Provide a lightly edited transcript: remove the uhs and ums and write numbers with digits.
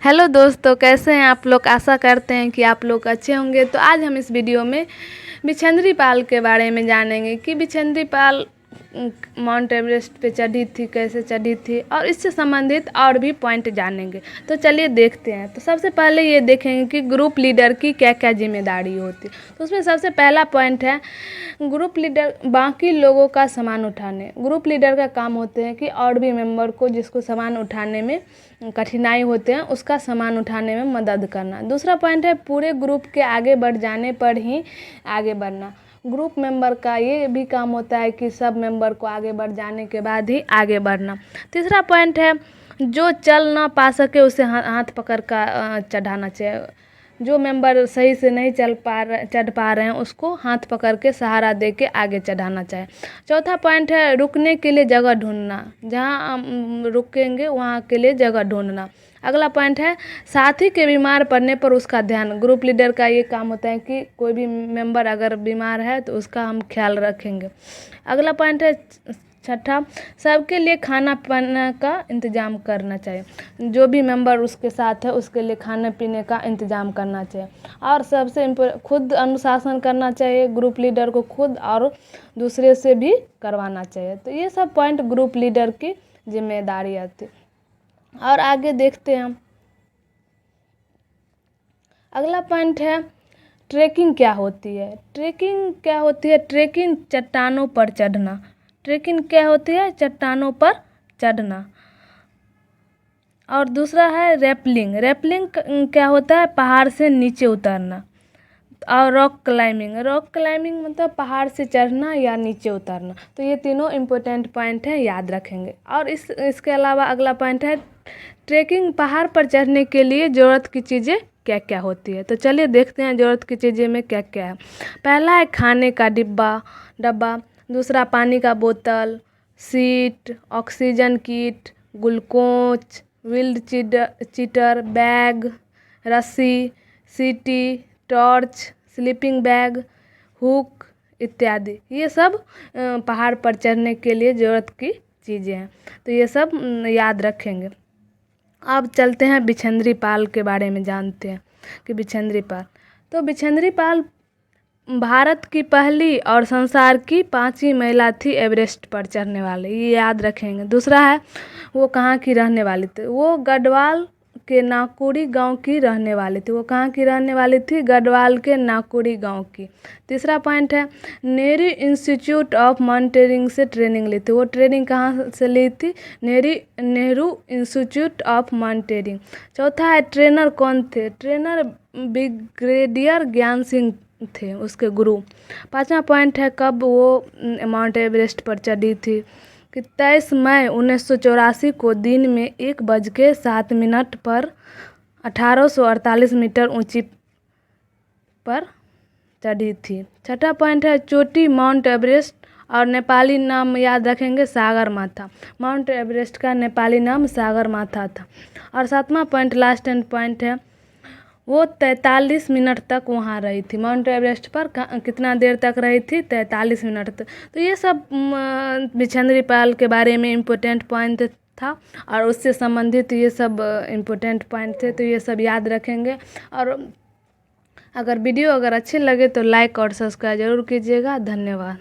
Hello दोस्तों, कैसे हैं आप लोग। आशा करते हैं कि आप लोग अच्छे होंगे। तो आज हम इस वीडियो में बिछंदरी पाल के बारे में जानेंगे कि बिछंदरी पाल माउंट एवरेस्ट पे चढ़ी थी, कैसे चढ़ी थी, और इससे संबंधित और भी पॉइंट जानेंगे। तो चलिए देखते हैं। तो सबसे पहले ये देखेंगे कि ग्रुप लीडर की क्या क्या जिम्मेदारी होती है। तो उसमें सबसे पहला पॉइंट है ग्रुप लीडर बाकी लोगों का सामान उठाने। ग्रुप लीडर का काम होते हैं कि और भी मेंबर को जिसको सामान उठाने में कठिनाई होते हैं उसका सामान उठाने में मदद करना। दूसरा पॉइंट है पूरे ग्रुप के आगे बढ़ जाने पर ही आगे बढ़ना। ग्रुप मेंबर का ये भी काम होता है कि सब मेंबर को आगे बढ़ जाने के बाद ही आगे बढ़ना। तीसरा पॉइंट है जो चल ना पा सके उसे हाथ पकड़ कर चढ़ाना चाहिए। जो मेंबर सही से नहीं चढ़ पा रहे हैं उसको हाथ पकड़ के सहारा दे के आगे चढ़ाना चाहिए। चौथा पॉइंट है रुकने के लिए जगह ढूंढना। जहाँ रुकेंगे वहाँ के लिए जगह ढूंढना। अगला पॉइंट है साथी के बीमार पड़ने पर उसका ध्यान। ग्रुप लीडर का ये काम होता है कि कोई भी मेंबर अगर बीमार है तो उसका हम ख्याल रखेंगे। अगला पॉइंट है छठा, सबके लिए खाना पीने का इंतज़ाम करना चाहिए। जो भी मेंबर उसके साथ है उसके लिए खाने पीने का इंतज़ाम करना चाहिए। और सबसे खुद अनुशासन करना चाहिए। ग्रुप लीडर को खुद और दूसरे से भी करवाना चाहिए। तो ये सब पॉइंट ग्रुप लीडर की जिम्मेदारी आती। और आगे देखते हैं हम। अगला पॉइंट है ट्रेकिंग क्या होती है। ट्रेकिंग क्या होती है? ट्रेकिंग चट्टानों पर चढ़ना। ट्रेकिंग क्या होती है? चट्टानों पर चढ़ना। और दूसरा है रैपलिंग। रैपलिंग क्या होता है? पहाड़ से नीचे उतरना। और रॉक क्लाइंबिंग। रॉक क्लाइंबिंग मतलब पहाड़ से चढ़ना या नीचे उतरना। तो ये तीनों इम्पोर्टेंट पॉइंट हैं, याद रखेंगे। और इसके अलावा अगला पॉइंट है ट्रेकिंग पहाड़ पर चढ़ने के लिए ज़रूरत की चीज़ें क्या क्या होती है। तो चलिए देखते हैं ज़रूरत की चीज़ें में क्या क्या है। पहला है खाने का डब्बा। दूसरा पानी का बोतल, seat, oxygen kit, glucose, wheeled cheater, bag, रस्सी, सीटी, टॉर्च, स्लीपिंग बैग, हुक इत्यादि। ये सब पहाड़ पर चढ़ने के लिए ज़रूरत की चीज़ें हैं। तो ये सब याद रखेंगे। अब चलते हैं बिछंदरी पाल के बारे में जानते हैं कि बिछंदरी पाल। तो बिछंदरी पाल भारत की पहली और संसार की 5वीं महिला थी एवरेस्ट पर चढ़ने वाले। ये याद रखेंगे। दूसरा है वो कहाँ की रहने वाली थी। वो गढ़वाल के नाकुड़ी गांव की रहने वाली थी। वो कहाँ की रहने वाली थी? गढ़वाल के नाकुड़ी गांव की। तीसरा पॉइंट है नेहरू इंस्टीट्यूट ऑफ माउंटेनियरिंग से ट्रेनिंग ली थी। वो ट्रेनिंग कहाँ से ली थी? Nehru institute of mountaineering. चौथा है ट्रेनर कौन थे? ट्रेनर ब्रिगेडियर ज्ञान सिंह थे, उसके गुरु। पांचवा पॉइंट है कब वो माउंट एवरेस्ट पर चढ़ी थी कि 23 मई 1984 को दिन में 1:07 पर 1848 मीटर ऊंची पर चढ़ी थी। छठा पॉइंट है चोटी माउंट एवरेस्ट और नेपाली नाम याद रखेंगे सागर माथा। माउंट एवरेस्ट का नेपाली नाम सागर माथा था। और सातवां पॉइंट लास्ट एंड पॉइंट है वो 43 मिनट तक वहाँ रही थी। माउंट एवरेस्ट पर कितना देर तक रही थी? 43 मिनट तक। तो ये सब बिछंदरी पाल के बारे में इम्पोर्टेंट पॉइंट था और उससे संबंधित ये सब इम्पोर्टेंट पॉइंट थे। तो ये सब याद रखेंगे। और अगर वीडियो अच्छे लगे तो लाइक और सब्सक्राइब जरूर कीजिएगा। धन्यवाद।